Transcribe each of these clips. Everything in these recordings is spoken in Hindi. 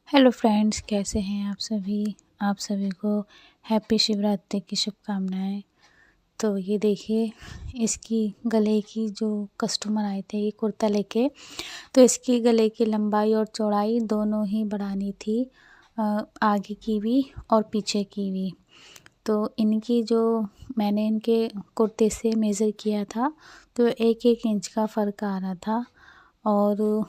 हेलो फ्रेंड्स, कैसे हैं आप सभी को हैप्पी शिवरात्रि की शुभकामनाएं। तो ये देखिए, इसकी गले की जो कस्टमर आए थे ये कुर्ता लेके, तो इसकी गले की लंबाई और चौड़ाई दोनों ही बढ़ानी थी, आगे की भी और पीछे की भी। तो इनकी जो मैंने इनके कुर्ते से मेज़र किया था, तो 1-1 इंच का फ़र्क आ रहा था और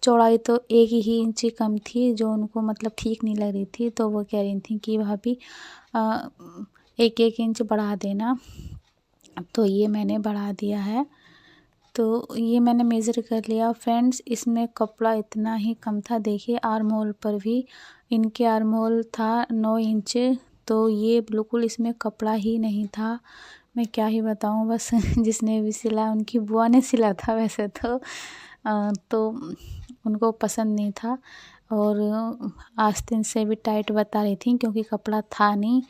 चौड़ाई तो 1 ही इंच कम थी, जो उनको मतलब ठीक नहीं लग रही थी। तो वो कह रही थी कि भाभी 1-1 इंच बढ़ा देना। तो ये मैंने बढ़ा दिया है। तो ये मैंने मेज़र कर लिया फ्रेंड्स। इसमें कपड़ा इतना ही कम था, देखिए आर्म होल पर भी इनके आर्म होल था 9 इंच। तो ये बिल्कुल इसमें कपड़ा ही नहीं था। मैं क्या ही बताऊँ, बस जिसने भी सिला उनकी बुआ ने सिला था वैसे तो उनको पसंद नहीं था और आस्तीन से भी टाइट बता रही थी क्योंकि कपड़ा था नहीं।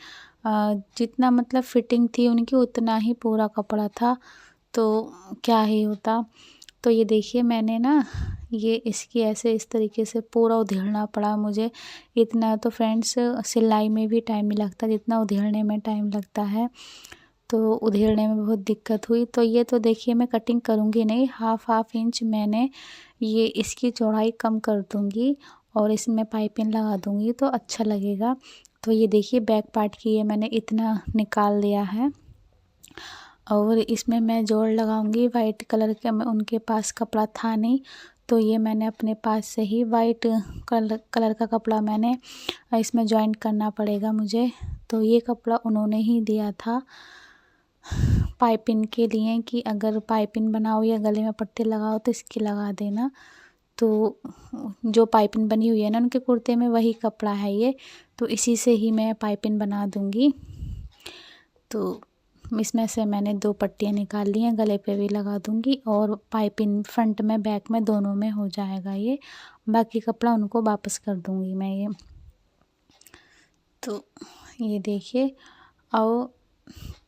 जितना मतलब फिटिंग थी उनकी उतना ही पूरा कपड़ा था, तो क्या ही होता। तो ये देखिए, मैंने ना ये इसकी ऐसे इस तरीके से पूरा उधेड़ना पड़ा मुझे। इतना तो फ्रेंड्स सिलाई में भी टाइम नहीं लगता जितना उधेड़ने में टाइम लगता है। तो उधेड़ने में बहुत दिक्कत हुई। तो ये तो देखिए, मैं कटिंग करूँगी नहीं, हाफ इंच मैंने ये इसकी चौड़ाई कम कर दूँगी और इसमें पाइपिंग लगा दूँगी तो अच्छा लगेगा। तो ये देखिए, बैक पार्ट की ये मैंने इतना निकाल लिया है और इसमें मैं जोड़ लगाऊंगी वाइट कलर का। मैं उनके पास कपड़ा था नहीं, तो ये मैंने अपने पास से ही वाइट कलर का कपड़ा मैंने इसमें जॉइंट करना पड़ेगा मुझे। तो ये कपड़ा उन्होंने ही दिया था पाइपिंग के लिए कि अगर पाइपिंग बनाओ या गले में पट्टी लगाओ तो इसकी लगा देना। तो जो पाइपिंग बनी हुई है ना उनके कुर्ते में, वही कपड़ा है ये, तो इसी से ही मैं पाइपिंग बना दूँगी। तो इसमें से मैंने 2 पट्टियाँ निकाल ली हैं, गले पे भी लगा दूँगी और पाइपिंग फ्रंट में बैक में दोनों में हो जाएगा ये। बाकी कपड़ा उनको वापस कर दूँगी मैं ये। तो ये देखिए, और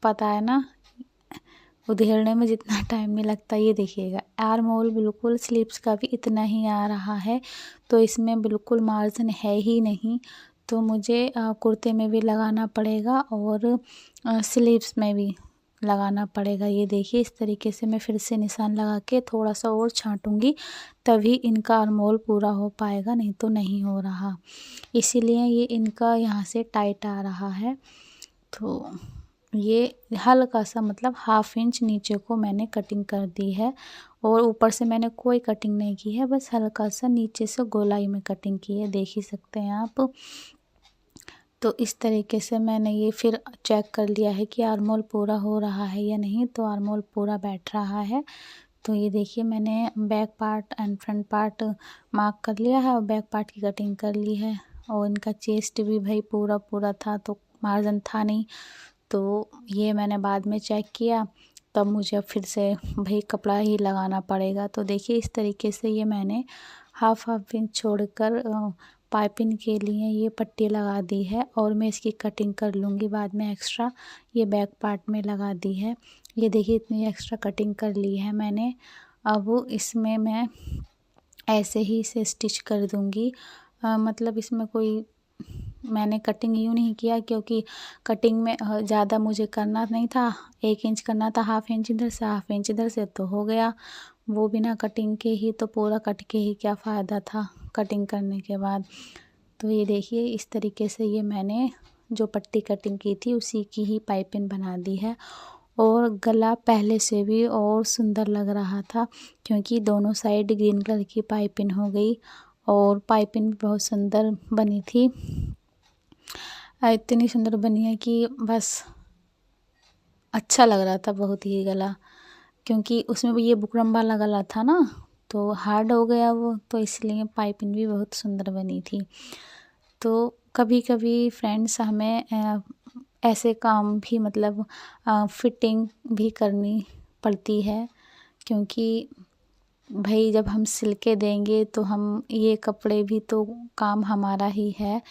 पता है ना, उधेड़ने में जितना टाइम नहीं लगता, ये देखिएगा आर्म होल बिल्कुल स्लीव्स का भी इतना ही आ रहा है, तो इसमें बिल्कुल मार्जिन है ही नहीं। तो मुझे कुर्ते में भी लगाना पड़ेगा और स्लीव्स में भी लगाना पड़ेगा। ये देखिए, इस तरीके से मैं फिर से निशान लगा के थोड़ा सा और छांटूंगी, तभी इनका आर्म होल पूरा हो पाएगा, नहीं तो नहीं हो रहा। इसीलिए ये इनका यहाँ से टाइट आ रहा है। तो ये हल्का सा मतलब हाफ इंच नीचे को मैंने कटिंग कर दी है और ऊपर से मैंने कोई कटिंग नहीं की है, बस हल्का सा नीचे से गोलाई में कटिंग की है, देख ही सकते हैं आप। तो इस तरीके से मैंने ये फिर चेक कर लिया है कि आर्म होल पूरा हो रहा है या नहीं। तो आर्म होल पूरा बैठ रहा है। तो ये देखिए, मैंने back part and front part mark कर लिया है और बैक पार्ट की कटिंग कर ली है। और इनका चेस्ट भी भाई पूरा था, तो मार्जिन था नहीं। तो ये मैंने बाद में चेक किया, तब मुझे फिर से भाई कपड़ा ही लगाना पड़ेगा। तो देखिए, इस तरीके से ये मैंने हाफ इंच छोड़कर पाइपिंग के लिए ये पट्टी लगा दी है और मैं इसकी कटिंग कर लूँगी बाद में एक्स्ट्रा। ये बैक पार्ट में लगा दी है। ये देखिए, इतनी एक्स्ट्रा कटिंग कर ली है मैंने। अब इसमें मैं ऐसे ही इसे स्टिच कर दूँगी। मतलब इसमें कोई मैंने कटिंग यूँ नहीं किया क्योंकि कटिंग में ज़्यादा मुझे करना नहीं था। 1 इंच करना था, हाफ इंच इधर से हाफ इंच इधर से, तो हो गया। वो बिना कटिंग के ही तो पूरा कट के ही क्या फ़ायदा था कटिंग करने के बाद। तो ये देखिए, इस तरीके से ये मैंने जो पट्टी कटिंग की थी उसी की ही पाइपिंग बना दी है। और गला पहले से भी और सुंदर लग रहा था क्योंकि दोनों साइड ग्रीन कलर की पाइपिंग हो गई और पाइपिंग बहुत सुंदर बनी थी। इतनी सुंदर बनी है कि बस अच्छा लग रहा था बहुत ही गला, क्योंकि उसमें भी ये बुकरम वाला गला था ना, तो हार्ड हो गया वो, तो इसलिए पाइपिंग भी बहुत सुंदर बनी थी। तो कभी कभी फ्रेंड्स हमें ऐसे काम भी मतलब फिटिंग भी करनी पड़ती है, क्योंकि भाई जब हम सिल के देंगे तो हम ये कपड़े भी तो काम हमारा ही है।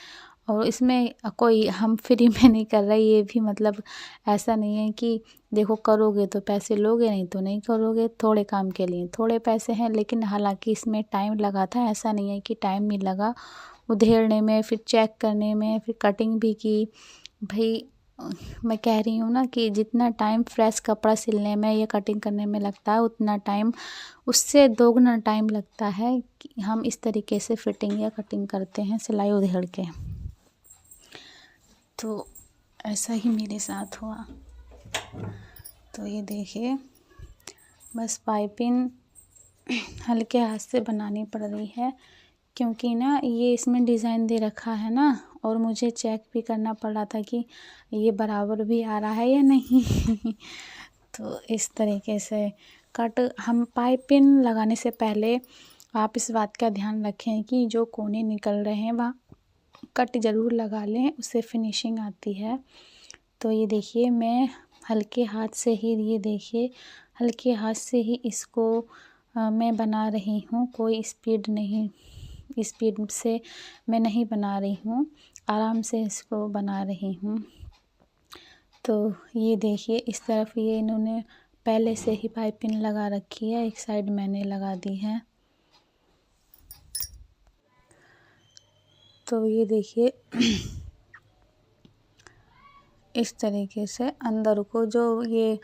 और इसमें कोई हम फ्री में नहीं कर रहे, ये भी मतलब ऐसा नहीं है कि देखो करोगे तो पैसे लोगे, नहीं तो नहीं करोगे। थोड़े काम के लिए थोड़े पैसे हैं, लेकिन हालांकि इसमें टाइम लगा था, ऐसा नहीं है कि टाइम नहीं लगा। उधेड़ने में, फिर चेक करने में, फिर कटिंग भी की। भाई मैं कह रही हूँ ना कि जितना टाइम फ्रेश कपड़ा सिलने में या कटिंग करने में लगता है, उतना टाइम उससे दोगुना टाइम लगता है कि हम इस तरीके से फिटिंग या कटिंग करते हैं सिलाई उधेड़ के। तो ऐसा ही मेरे साथ हुआ। तो ये देखिए, बस पाइपिंग हल्के हाथ से बनानी पड़ रही है, क्योंकि ना ये इसमें डिज़ाइन दे रखा है ना, और मुझे चेक भी करना पड़ रहा था कि ये बराबर भी आ रहा है या नहीं। तो इस तरीके से हम पाइपिंग लगाने से पहले आप इस बात का ध्यान रखें कि जो कोने निकल रहे हैं वहाँ कट ज़रूर लगा लें, उससे फिनिशिंग आती है। तो ये देखिए, मैं हल्के हाथ से ही, ये देखिए हल्के हाथ से ही इसको मैं बना रही हूँ। कोई स्पीड से मैं नहीं बना रही हूँ, आराम से इसको बना रही हूँ। तो ये देखिए, इस तरफ ये इन्होंने पहले से ही पाइपिंग लगा रखी है, एक साइड मैंने लगा दी है। तो ये देखिए इस तरीके से अंदर को जो ये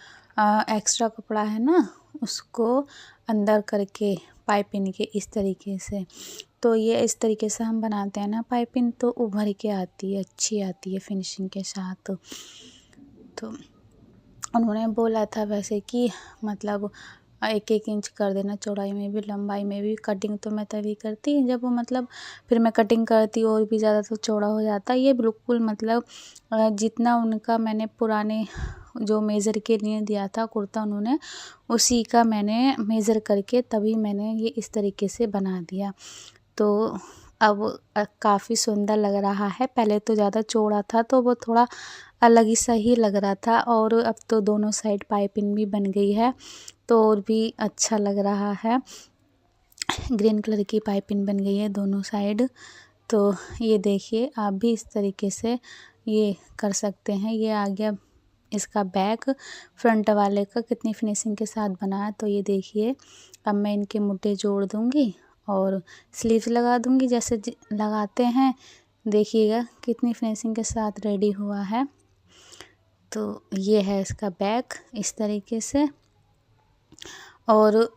एक्स्ट्रा कपड़ा है ना, उसको अंदर करके पाइपिंग के इस तरीके से, तो ये इस तरीके से हम बनाते हैं ना पाइपिंग, तो उभर के आती है, अच्छी आती है फिनिशिंग के साथ। तो उन्होंने बोला था वैसे कि मतलब 1-1 इंच कर देना, चौड़ाई में भी लंबाई में भी। कटिंग तो मैं तभी करती जब वो मतलब फिर मैं कटिंग करती और भी ज़्यादा तो चौड़ा हो जाता। ये बिल्कुल मतलब जितना उनका मैंने पुराने जो मेज़र के लिए दिया था कुर्ता, उन्होंने उसी का मैंने मेज़र करके तभी मैंने ये इस तरीके से बना दिया। तो अब काफ़ी सुंदर लग रहा है। पहले तो ज़्यादा चौड़ा था तो वो थोड़ा अलग ही सही लग रहा था, और अब तो दोनों साइड पाइपिंग भी बन गई है तो और भी अच्छा लग रहा है। ग्रीन कलर की पाइपिंग बन गई है दोनों साइड। तो ये देखिए, आप भी इस तरीके से ये कर सकते हैं। ये आ गया इसका बैक, फ्रंट वाले का कितनी फिनिशिंग के साथ बना है। तो ये देखिए, अब मैं इनके मुड्ढे जोड़ दूँगी और स्लीव्स लगा दूँगी जैसे लगाते हैं। देखिएगा कितनी फिनिशिंग के साथ रेडी हुआ है। तो ये है इसका बैक इस तरीके से, और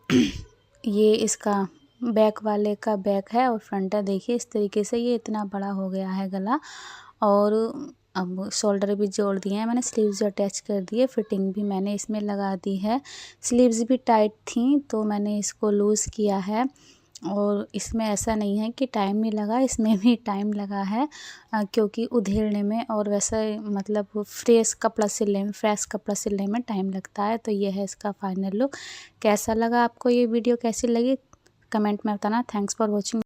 ये इसका बैक वाले का बैक है और फ्रंट है। देखिए इस तरीके से ये इतना बड़ा हो गया है गला, और अब शोल्डर भी जोड़ दिए हैं मैंने, स्लीव्स अटैच कर दिए, फिटिंग भी मैंने इसमें लगा दी है। स्लीव्स भी टाइट थी तो मैंने इसको लूज़ किया है, और इसमें ऐसा नहीं है कि टाइम नहीं लगा, इसमें भी टाइम लगा है, क्योंकि उधेड़ने में और वैसे मतलब फ्रेश कपड़ा सिलने में टाइम लगता है। तो ये है इसका फाइनल लुक। कैसा लगा आपको ये वीडियो, कैसी लगी कमेंट में बताना। Thanks for watching.